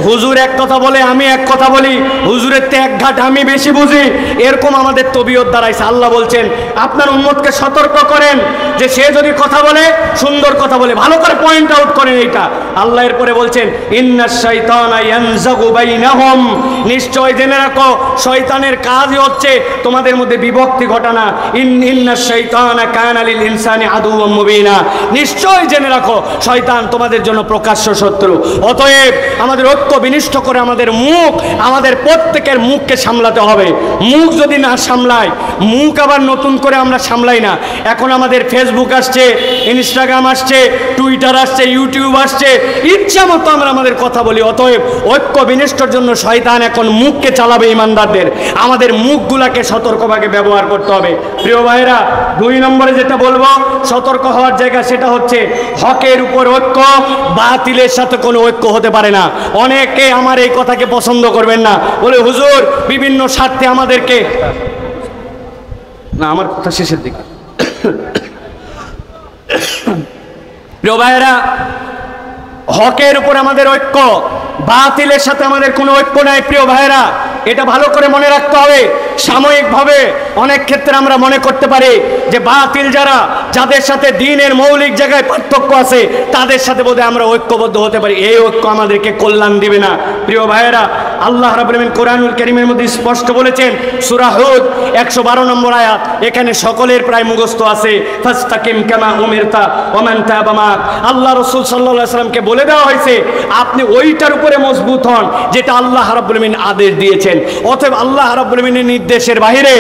হুজুর এক কথা বলে, আমি এক কথা বলি, হুজুরের ত্যাগ ঘাট আমি বেশি বুঝি, এরকম আমাদের তবিয়ত দাঁড়াইছে। আল্লাহ বলছেন আপনার উম্মতকে সতর্ক করেন যে সে যদি কথা বলে সুন্দর কথা বলে, ভালো করে পয়েন্ট আউট করেন এইটা। আল্লাহ এরপরে বলছেন ইন্নাশ শাইতানা ইয়ানজাগু বাইনাহুম, নিশ্চয় জেনে রাখো শয়তানের কাজই হচ্ছে তোমাদের মধ্যে বিভক্তি ঘটানো। ইন্নাশ শাইতানা কানা লিল ইনসানি আদুওয়াম মুবিনা, নিশ্চয় জেনে রাখো শয়তান তোমাদের জন্য প্রকাশ্য শত্রু। অতএব আমাদের ঐক্য বিনিষ্ট করে আমাদের মুখ, আমাদের প্রত্যেকের মুখকে সামলাতে হবে। মুখ যদি না সামলায়, মুখ আবার নতুন করে আমরা সামলাই না। এখন আমাদের ফেসবুক আসছে, ইনস্টাগ্রাম আসছে, টুইটার আসছে, ইউটিউব আসছে, ইচ্ছা মতো আমরা আমাদের কথা বলি। অতএব ঐক্য বিনষ্টর জন্য শয়তান এখন মুখকে চালাবে ইমানদারদের। আমাদের মুখগুলাকে সতর্কভাবে ব্যবহার করতে হবে। প্রিয় ভাইরা, 2 নম্বরে যেটা বলবো সতর্ক হওয়ার জায়গা, সেটা হচ্ছে হকের উপর ঐক্য, বাতিলের সাথে কোনো ঐক্য হতে পারে না। অনেকে আমার এই কথাকে পছন্দ করবেন না, বলে হুজুর বিভিন্ন স্বার্থে আমাদেরকে, না আমার কথা শেষের দিকে। প্রিয় ভাইরা, হকের উপর আমাদের ঐক্য, বাতিলের সাথে আমাদের কোনো ঐক্য নাই। প্রিয় ভাইরা, এটা ভালো করে মনে রাখতে হবে। সাময়িকভাবে অনেক ক্ষেত্রে আমরা মনে করতে পারি যে বাতিল যারা, যাদের সাথে দ্বীনের মৌলিক জায়গায় পার্থক্য আছে, তাদের সাথে বোধহয় আমরা ঐক্যবদ্ধ হতে পারি। এই ঐক্য আমাদেরকে কল্যাণ দিবে না। প্রিয় ভাইয়েরা, আল্লাহ রাব্বুল আলামিন কোরআনুল কারীমের মধ্যে স্পষ্ট বলেছেন, সূরা হুদ 112 নম্বর আয়াত, এখানে সকলের প্রায় মুখস্থ আছে, ফাস্তাকিম কামা উমিরতা ওয়া মান তাবা মাক। আল্লাহ রাসূল সাল্লাল্লাহু আলাইহি সাল্লামকে বলে দেওয়া হয়েছে আপনি ওইটার উপরে মজবুত হন যেটা আল্লাহ রাব্বুল আলামিন আদেশ দিয়েছেন। অতএব আল্লাহ রাব্বুল আলামিনের নির্দেশের বাইরে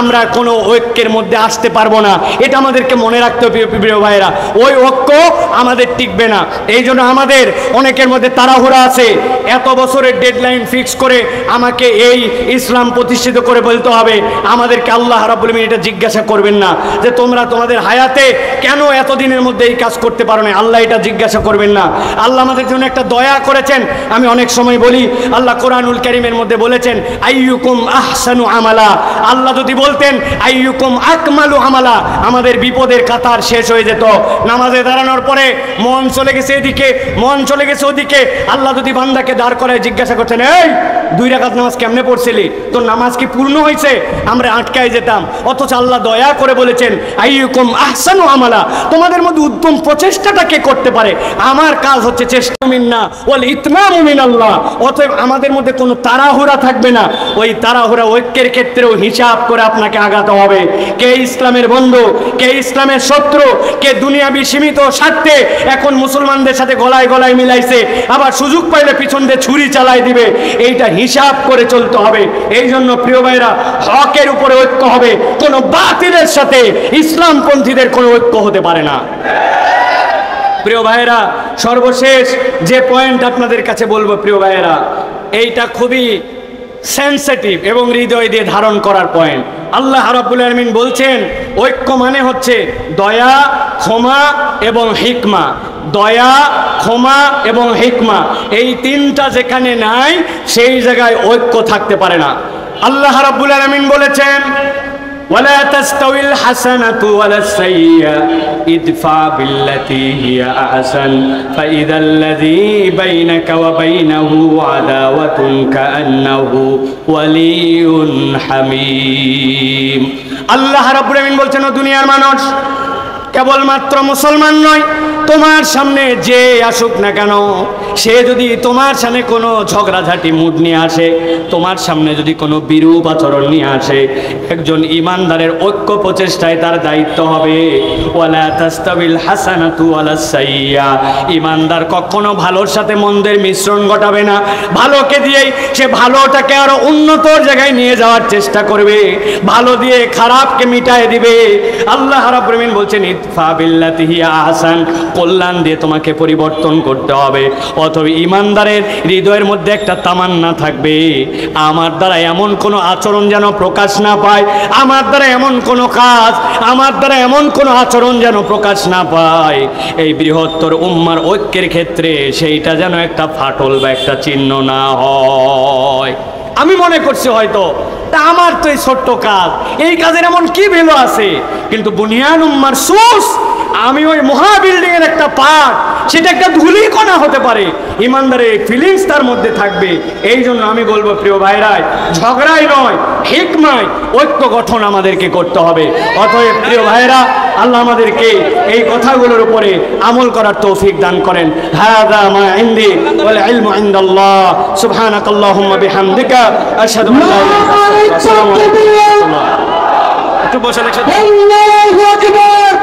আমরা কোনো ঐক্যের মধ্যে আসতে পারবো না। এটা আমাদেরকে মনে রাখতে হবে প্রিয় ভাইরা। ওই ঐক্য আমাদের টিকবে না। এই জন্য আমাদের অনেকের মধ্যে তাড়াহুড়া আছে, এত বছরের ডেডলাইন ফিক্স করে আমাকে এই ইসলাম প্রতিষ্ঠিত করে বলতে হবে। আমাদেরকে আল্লাহ রাব্বুল আলামিন এটা জিজ্ঞাসা করবেন না যে তোমরা তোমাদের হায়াতে কেন এতদিনের মধ্যে এই কাজ করতে পারো না। আল্লাহ এটা জিজ্ঞাসা করবেন না। আল্লাহ আমাদের জন্য একটা দয়া করেছেন। আমি অনেক সময় বলি, আল্লাহ কোরআনুল কারীমের মধ্যে বলেছেন আইয়ুকুম আহসানু আমালা। আল্লাহ যদি বলতেন আইয়ুকুম আকমালু আমালা, আমাদের বিপদের কাতার শেষ হয়ে যেত। নামাজে দাঁড়ানোর পরে মন চলে গেছে এদিকে, মন চলে গেছে ওদিকে। আল্লাহ যদি বান্দাকে দাঁড় করায় জিজ্ঞাসা করতেন, এই 2 রাকাত নামাজ কেমনে পড়ছিলি, তোর নামাজ কি পূর্ণ হয়েছে, আমরা আটকায় যেতাম। অথচ আল্লাহ দয়া করে বলেছেন আইয়ুকুম আহসানু আমালা, তোমাদের মধ্যে উত্তম প্রচেষ্টাটা কে করতে পারে, আমার কাজ হচ্ছে চেষ্টা মিন্না ওয়াল ইতমামু মিনাল্লাহ। অতএব আমাদের মধ্যে কোনো তাড়াহুড়া থাকবে না। ওই তাড়াহুড়া ঐক্যের ক্ষেত্রেও হিসাব করে আপনাকে আগাতে হবে। কে ইসলামের বন্ধু, কে ইসলামের শত্রু, কে দুনিয়াবি সীমিত স্বার্থে এখন মুসলমানদের সাথে গলায় গলায় মিলাইছে, আবার সুযোগ পাইলে পিছন দিয়ে ছুরি চালাই দিবে, এইটা হিসাব করে চলতে হবে। এই জন্য প্রিয় ভাইরা, হকের উপরে ঐক্য হবে, কোনো বাতিলের সাথে ইসলামপন্থীদের কোনো ঐক্য হতে পারে না। প্রিয় ভাইরা, সর্বশেষ যে পয়েন্ট আপনাদের কাছে বলবো প্রিয় ভাইরা, এইটা খুবই সেন্সিটিভ এবং হৃদয় দিয়ে ধারণ করার পয়েন্ট। আল্লাহ রাব্বুল আলামিন বলছেন ঐক্য মানে হচ্ছে দয়া, ক্ষমা এবং হিকমা। দয়া, ক্ষমা এবং হিকমা, এই 3টা যেখানে নাই সেই জায়গায় ঐক্য থাকতে পারে না। আল্লাহ রাব্বুল আলামিন বলেছেন ওয়ালা তাস্তাউিল হাসানাতু ওয়ালাস সাইয়্যা ইদফা বিল্লাতী হিয়া আহসান ফাইযাল্লাযী বাইনাকা ওয়া বাইনাহু আদাওয়াতুন কাআন্নাহু ওয়ালিয়্যুন হামীম। আল্লাহ রাব্বুল আলামিন বলছেন, ও দুনিয়ার মানুষ, কেবলমাত্র মুসলমান নয়, তোমার সামনে যে আসুক না কেন, সে যদি তোমার সামনে কোনো ঝগড়াঝাটি মুড নিয়ে আসে, তোমার সামনে যদি কোনো বিরূপ আচরণ নিয়ে আসে, একজন ইমানদারের ঐক্য প্রচেষ্টায় তার দায়িত্ব হবে ওয়ালা তাস্তাবিল হাসানাতু ওয়ালাস সাইয়্যা। ইমানদার কখনো ভালোর সাথে মন্দের মিশ্রণ ঘটাবে না। ভালোকে দিয়েই সে ভালোটাকে আরো উন্নত জায়গায় নিয়ে যাওয়ার চেষ্টা করবে, ভালো দিয়ে খারাপকে মিটায় দিবে। আল্লাহ রাব্বুল আলামিন বলছেন ইদফা বিল্লাতী হিয়া আহসান, কল্যাণ দিয়ে তোমাকে পরিবর্তন করতে হবে। অথবা ইমানদারের হৃদয়ের মধ্যে একটা তামান্না থাকবে, আমার দ্বারা এমন কোনো আচরণ যেন প্রকাশ না পায়, আমার দ্বারা এমন কোনো কাজ, আমার দ্বারা এমন কোনো আচরণ যেন প্রকাশ না পায়, এই বৃহত্তর উম্মার ঐক্যের ক্ষেত্রে সেইটা যেন একটা ফাটল বা একটা চিহ্ন না হয়। আমি মনে করছি হয়তো আমার তো এই ছোট্ট কাজ, এই কাজের এমন কি ভ্যালু আছে, কিন্তু বুনিয়ান উম্মার সুস, আমি ওই মহা বিল্ডিং এর একটা পার্ট, সেটা একটা ধূলিকণা হতে পারে, ইমানদারের ফিলিংস তার মধ্যে থাকবে। এই জন্য আমি বলবো প্রিয় ভাইরাই, ঝগড়াই নয় হিকমায় ঐক্য গঠন আমাদেরকে করতে হবে। অতএব প্রিয় ভাইরা, আল্লাহ আমাদেরকে এই কথাগুলোর উপরে আমল করার তৌফিক দান করেন। হাযা মা ইনদি ওয়াল ইলমু ইনদাল্লাহ। সুবহানাকাল্লাহুম্মা বিহামদিকা আশহাদু আল্লা ইলাহা ইল্লা আনতা আস্তাগফিরুকা। একটু বসে একসাথে আল্লাহু আকবার।